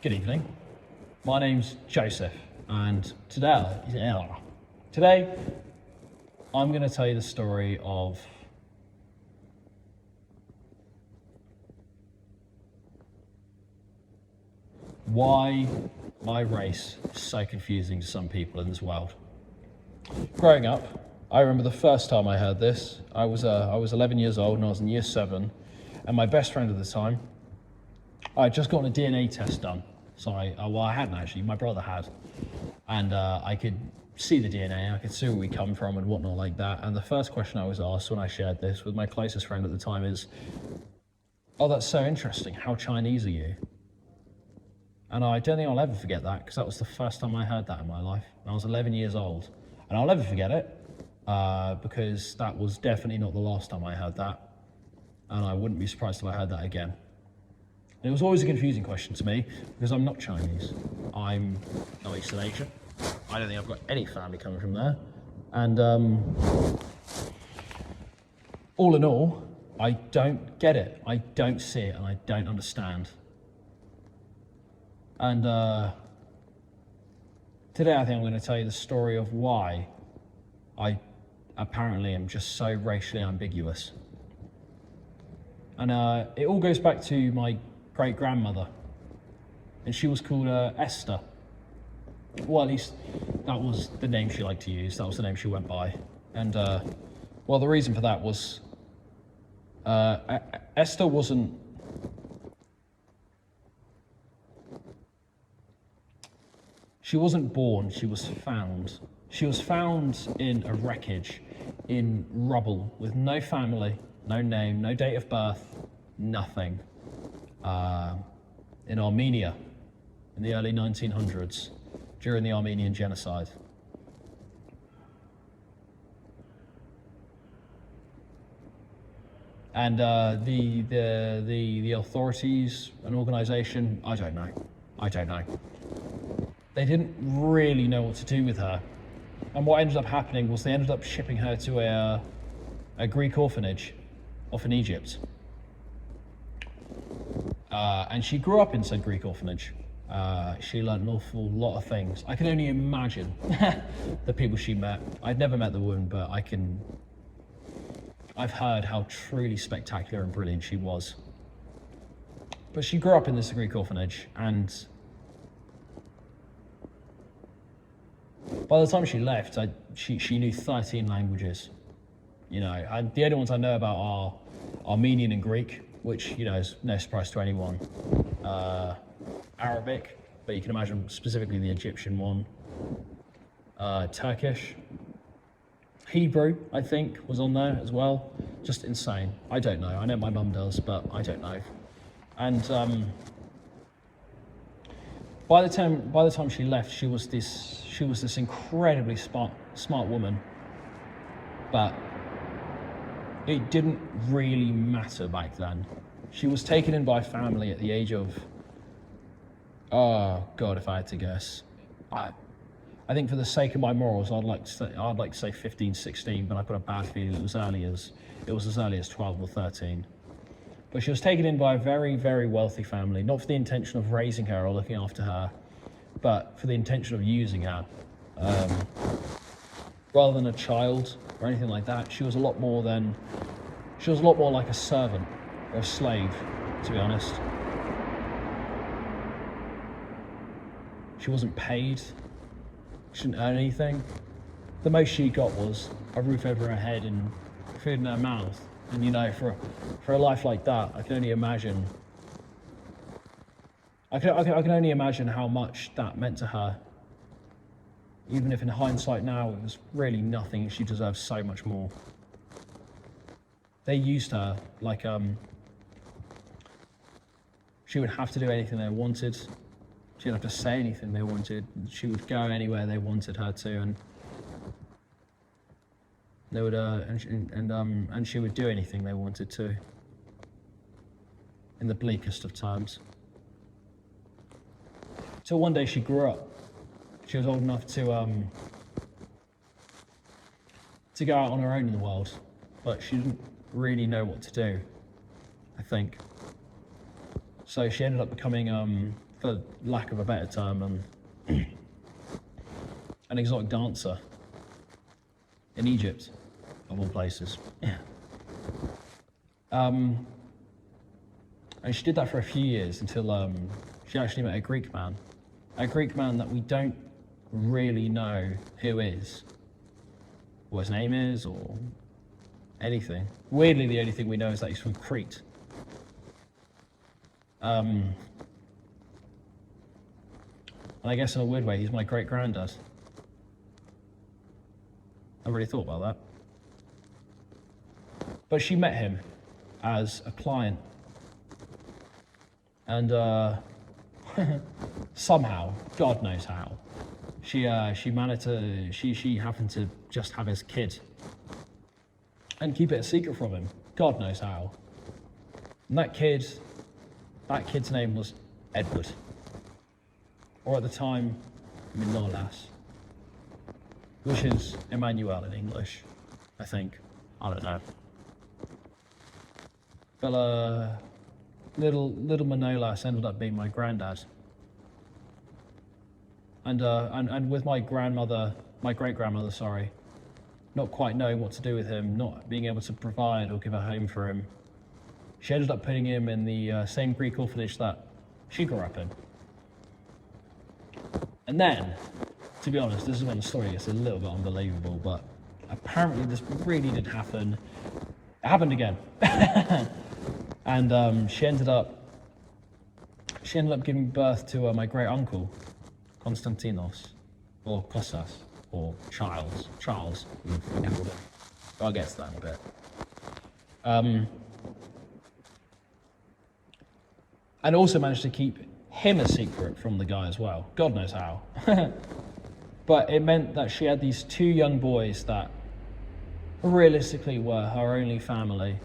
Good evening. My name's Joseph, and today I'm going to tell you the story of why my race is so confusing to some people in this world. Growing up, I remember the first time I heard this. I was 11 years old and I was in year 7, and my best friend at the time, I had just gotten a DNA test done. So I hadn't actually, my brother had. And I could see the DNA, I could see where we come from and whatnot like that. And the first question I was asked when I shared this with my closest friend at the time is, "Oh, that's so interesting, how Chinese are you?" And I don't think I'll ever forget that, because that was the first time I heard that in my life. I was 11 years old. And I'll never forget it, because that was definitely not the last time I heard that. And I wouldn't be surprised if I heard that again. And it was always a confusing question to me, because I'm not Chinese. I'm not Eastern Asian. I don't think I've got any family coming from there. And all in all, I don't get it. I don't see it, and I don't understand. And today I think I'm going to tell you the story of why I apparently am just so racially ambiguous. And it all goes back to my great-grandmother, and she was called Esther. Well, at least that was the name she liked to use. That was the name she went by. And well, the reason for that was Esther wasn't. She wasn't born, she was found. She was found in a wreckage, in rubble, with no family, no name, no date of birth, nothing. In Armenia, in the early 1900s, during the Armenian genocide. And the authorities, an organisation, I don't know. They didn't really know what to do with her. And what ended up happening was they ended up shipping her to a Greek orphanage off in Egypt. And she grew up in said Greek orphanage. She learned an awful lot of things. I can only imagine the people she met. I'd never met the woman, but I've heard how truly spectacular and brilliant she was. But she grew up in this Greek orphanage, and by the time she left, she knew 13 languages. You know, and the only ones I know about are Armenian and Greek, which, you know, is no surprise to anyone. Arabic, but you can imagine specifically the Egyptian one. Turkish. Hebrew, I think, was on there as well. Just insane. I don't know. I know my mum does, but I don't know. And by the time she left, she was this incredibly smart woman. But it didn't really matter back then. She was taken in by family at the age of, oh God, if I had to guess, I think for the sake of my morals, I'd like to say 15, 16, but I've got a bad feeling it was as early as 12 or 13. But she was taken in by a very, very wealthy family, not for the intention of raising her or looking after her, but for the intention of using her. Rather than a child or anything like that, she was a lot more like a servant or a slave, to be honest. She wasn't paid. She didn't earn anything. The most she got was a roof over her head and food in her mouth. And you know, for a life like that, I can only imagine. I can only imagine how much that meant to her. Even if in hindsight now it was really nothing, she deserves so much more. They used her like she would have to do anything they wanted. She didn't have to say anything they wanted. She would go anywhere they wanted her to, and they would and she would do anything they wanted to. In the bleakest of terms. Till one day she grew up. She was old enough to go out on her own in the world, but she didn't really know what to do, I think. So she ended up becoming for lack of a better term, an exotic dancer in Egypt, of all places. And she did that for a few years until she actually met a Greek man that we don't really know who is, what his name is, or anything. Weirdly, the only thing we know is that he's from Crete. And I guess in a weird way, he's my great-granddad. I really thought about that. But she met him as a client. And somehow, God knows how, she managed to, she happened to just have his kid and keep it a secret from him. God knows how. And that kid's name was Edward. Or at the time, Minolas, which is Emmanuel in English, I think. I don't know. But little Manolas ended up being my granddad. And with my great-grandmother, sorry, not quite knowing what to do with him, not being able to provide or give a home for him, she ended up putting him in the same Greek orphanage that she grew up in. And then, to be honest, this is when the story gets a little bit unbelievable, but apparently this really did happen. It happened again. And she ended up giving birth to my great uncle, Konstantinos, or Kostas, or Charles. I'll get to that in a bit. And also managed to keep him a secret from the guy as well. God knows how. But it meant that she had these two young boys that realistically were her only family.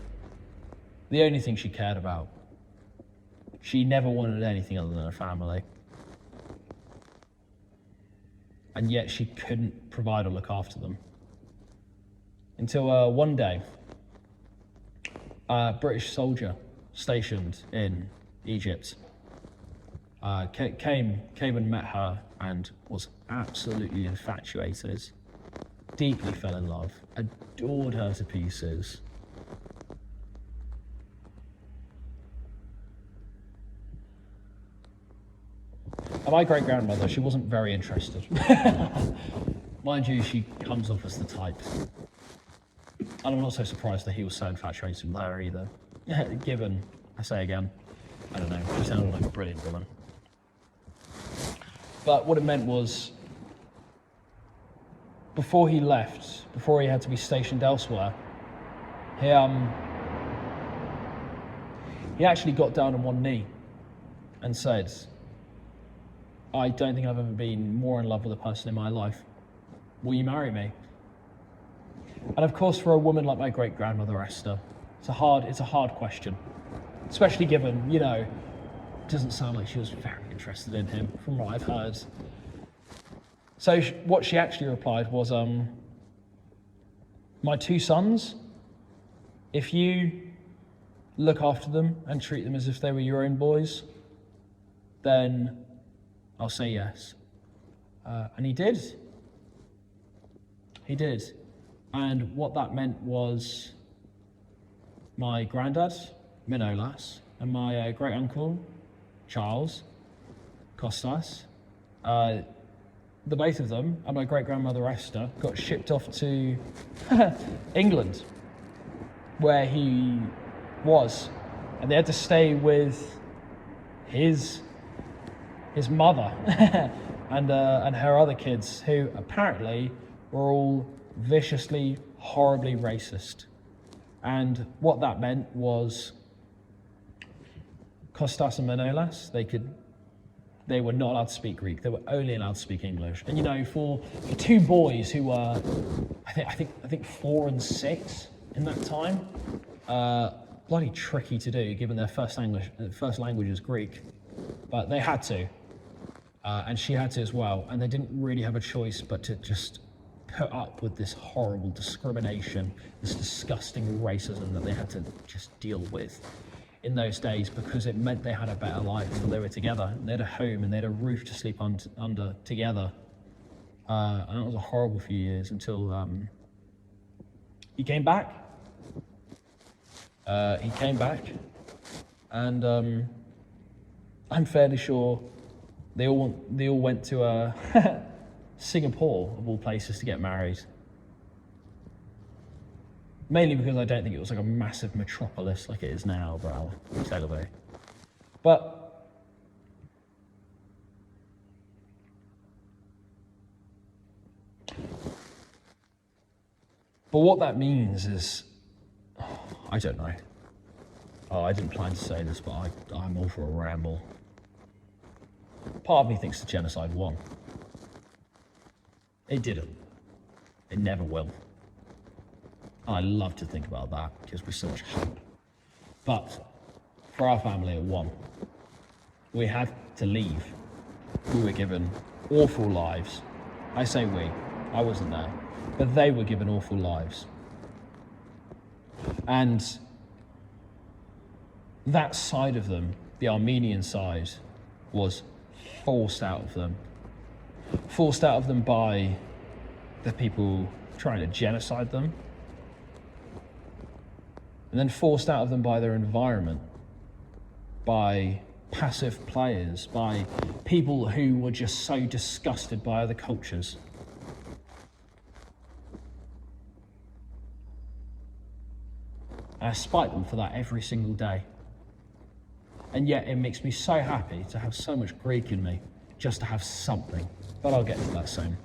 The only thing she cared about. She never wanted anything other than a family. And yet she couldn't provide or look after them. Until one day, a British soldier stationed in Egypt came and met her and was absolutely infatuated, deeply fell in love, adored her to pieces. And my great-grandmother, she wasn't very interested. Mind you, she comes off as the type. And I'm not so surprised that he was so infatuated with her either. Given, I say again, I don't know, she sounded like a brilliant woman. But what it meant was, before he left, before he had to be stationed elsewhere, he actually got down on one knee and said, I don't think I've ever been more in love with a person in my life. Will you marry me? And of course, for a woman like my great-grandmother Esther, it's a hard question. Especially given, it doesn't sound like she was very interested in him, from what I've heard. So what she actually replied was, my two sons, if you look after them and treat them as if they were your own boys, then I'll say yes. And he did. He did. And what that meant was my granddad, Minolas, and my great uncle, Charles, Kostas, the both of them, and my great grandmother Esther, got shipped off to England, where he was, and they had to stay with his mother and her other kids, who apparently were all viciously, horribly racist. And what that meant was Kostas and Manolas, they were not allowed to speak Greek. They were only allowed to speak English. And for two boys who were, I think 4 and 6 in that time, bloody tricky to do, given their first language is Greek. But they had to, and she had to as well. And they didn't really have a choice but to just put up with this horrible discrimination, this disgusting racism that they had to just deal with. in those days because it meant they had a better life when they were together. They had a home and they had a roof to sleep under together. And it was a horrible few years until he came back. And I'm fairly sure they all went to Singapore, of all places, to get married. Mainly because I don't think it was like a massive metropolis like it is now, but I'll tell you. But what that means is, I don't know. Oh, I didn't plan to say this, but I'm all for a ramble. Part of me thinks the genocide won. It didn't. It never will. I love to think about that. It gives me so much hope. But for our family, it won. We had to leave. We were given awful lives. I say we. I wasn't there. But they were given awful lives. And that side of them, the Armenian side, was forced out of them. Forced out of them by the people trying to genocide them. And then forced out of them by their environment, by passive players, by people who were just so disgusted by other cultures. And I spite them for that every single day. And yet it makes me so happy to have so much Greek in me, just to have something. But I'll get to that soon.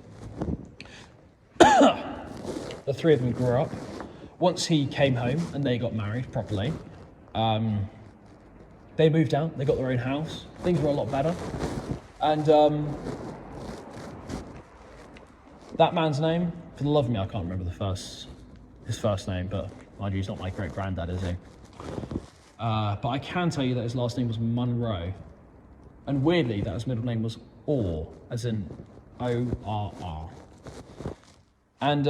The three of them grew up. Once he came home and they got married properly, they moved out, they got their own house, things were a lot better. And that man's name, for the love of me, I can't remember his first name, but mind you, he's not my great-granddad, is he? But I can tell you that his last name was Monroe. And weirdly, that his middle name was Orr, as in O-R-R. And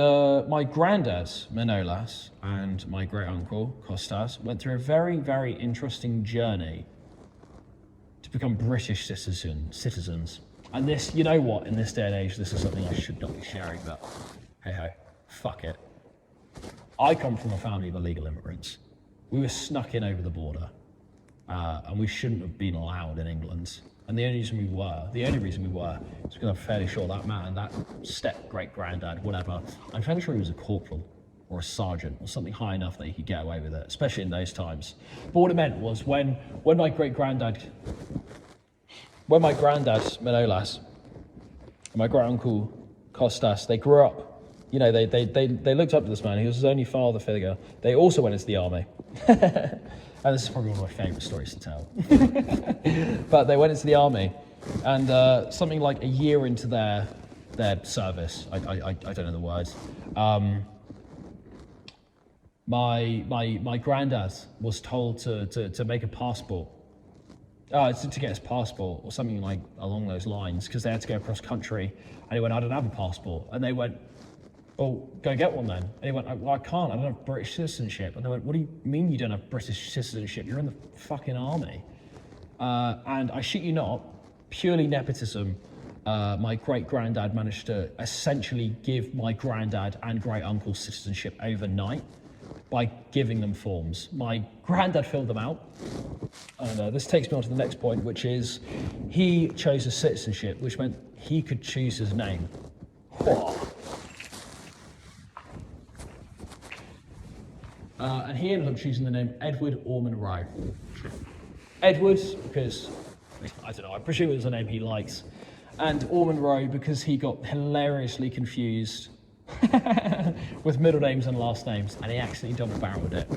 my granddad, Manolas, and my great-uncle, Kostas, went through a very, very interesting journey to become British citizens. And this, you know what, in this day and age, this is something I should not be sharing, but hey-ho, fuck it. I come from a family of illegal immigrants. We were snuck in over the border, and we shouldn't have been allowed in England. And the only reason we were, is because I'm fairly sure that man, that step-great-granddad, whatever, I'm fairly sure he was a corporal or a sergeant or something high enough that he could get away with it, especially in those times. But what it meant was when my granddad Manolas and my great-uncle Kostas, they grew up, you know, they looked up to this man. He was his only father figure. They also went into the army. And this is probably one of my favourite stories to tell. But they went into the army, and something like a year into their service, I don't know the words, my granddad was told to make a passport, to get his passport or something like along those lines, because they had to go across country. And he went, I don't have a passport. And they went, well, go get one then. And he went, well, I can't, I don't have British citizenship. And they went, what do you mean you don't have British citizenship? You're in the fucking army. And I shit you not, purely nepotism, my great-granddad managed to essentially give my granddad and great-uncle citizenship overnight by giving them forms. My granddad filled them out. And this takes me on to the next point, which is he chose a citizenship, which meant he could choose his name. And he ended up choosing the name Edward Ormond Rowe. Edward, because, I don't know, I presume it was a name he likes. And Ormond Rowe, because he got hilariously confused with middle names and last names, and he accidentally double-barreled it.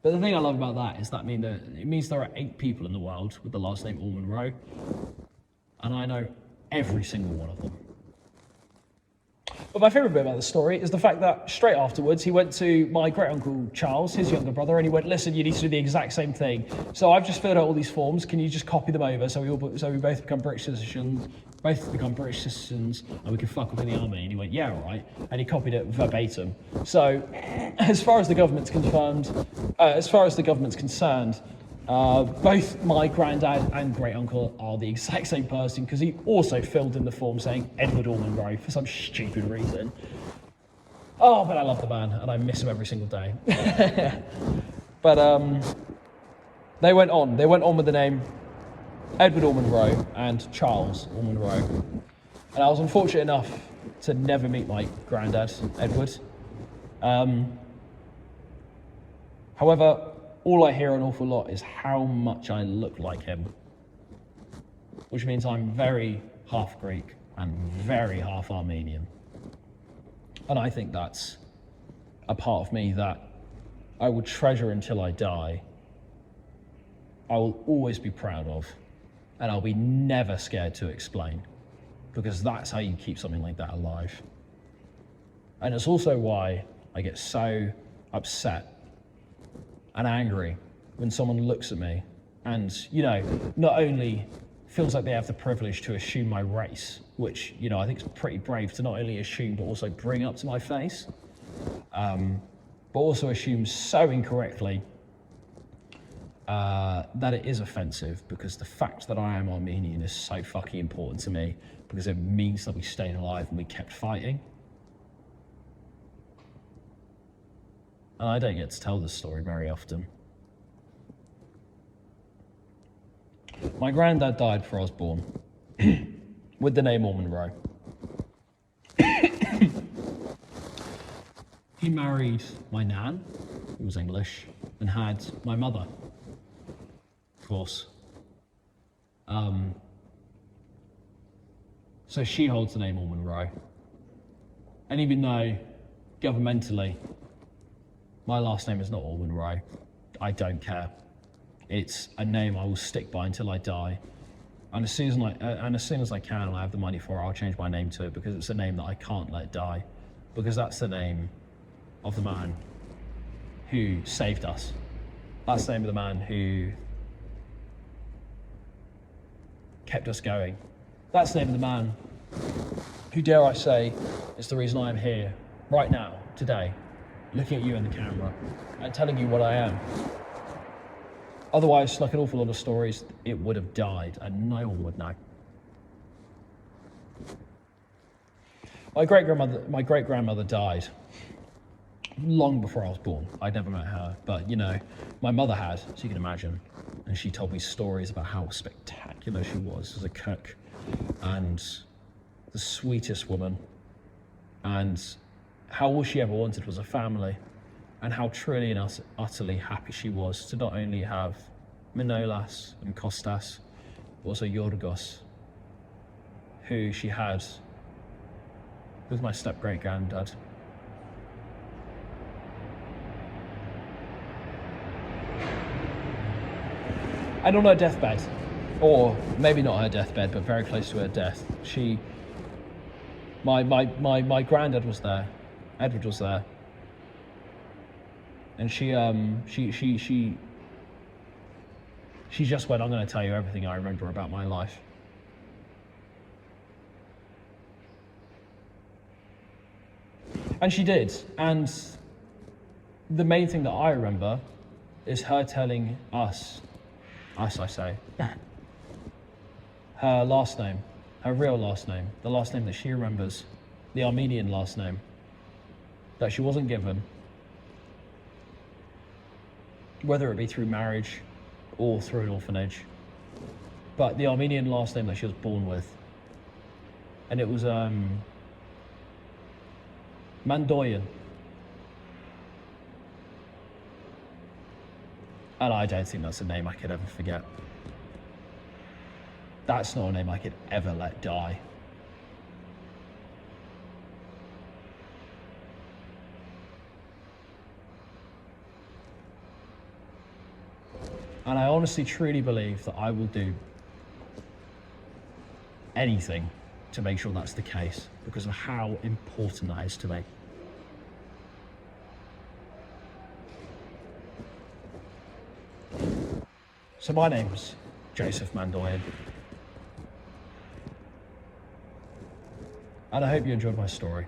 But the thing I love about that is that it means there are 8 people in the world with the last name Ormond Rowe, and I know every single one of them. But my favourite bit about the story is the fact that straight afterwards he went to my great-uncle Charles, his younger brother, and he went, listen, you need to do the exact same thing. So I've just filled out all these forms, can you just copy them over so we both become British citizens, and we can fuck up in the army? And he went, yeah, all right. And he copied it verbatim. So as far as the government's concerned, Both my granddad and great uncle are the exact same person because he also filled in the form saying Edward Ormond Rowe for some stupid reason. Oh, but I love the man and I miss him every single day. But they went on with the name Edward Ormond Rowe and Charles Ormond Rowe. And I was unfortunate enough to never meet my granddad, Edward. However, all I hear an awful lot is how much I look like him, which means I'm very half Greek and very half Armenian. And I think that's a part of me that I will treasure until I die. I will always be proud of, and I'll be never scared to explain, because that's how you keep something like that alive. And it's also why I get so upset and angry when someone looks at me and, you know, not only feels like they have the privilege to assume my race, which, you know, I think is pretty brave to not only assume but also bring up to my face, but also assumes so incorrectly that it is offensive, because the fact that I am Armenian is so fucking important to me, because it means that we stayed alive and we kept fighting. And I don't get to tell this story very often. My granddad died before I was born, with the name Ormond Rowe. He married my nan, who was English, and had my mother, of course. So she holds the name Ormond Rowe. And even though governmentally my last name is not Ormond Rowe, I don't care. It's a name I will stick by until I die. And as soon as I can and I have the money for it, I'll change my name to it, because it's a name that I can't let die. Because that's the name of the man who saved us. That's the name of the man who kept us going. That's the name of the man who, dare I say, is the reason I am here right now, today, looking at you in the camera and telling you what I am. Otherwise, like an awful lot of stories, it would have died and no one would know. My great-grandmother died long before I was born. I'd never met her, but you know, my mother had, so you can imagine. And she told me stories about how spectacular she was as a cook, and the sweetest woman, and how all she ever wanted was a family, and how truly and utterly happy she was to not only have Minolas and Kostas, but also Yorgos, who she had with my step-great-granddad. And on her deathbed, or maybe not her deathbed, but very close to her death, my granddad was there, Edward was there, and she just went, "I'm going to tell you everything I remember about my life." And she did, and the main thing that I remember is her telling us I say, her last name, her real last name, the last name that she remembers, the Armenian last name, that she wasn't given, whether it be through marriage or through an orphanage, but the Armenian last name that she was born with. And it was Mandoyan. And I don't think that's a name I could ever forget. That's not a name I could ever let die. And I honestly, truly believe that I will do anything to make sure that's the case, because of how important that is to me. So my name's Joseph Mandoyan. And I hope you enjoyed my story.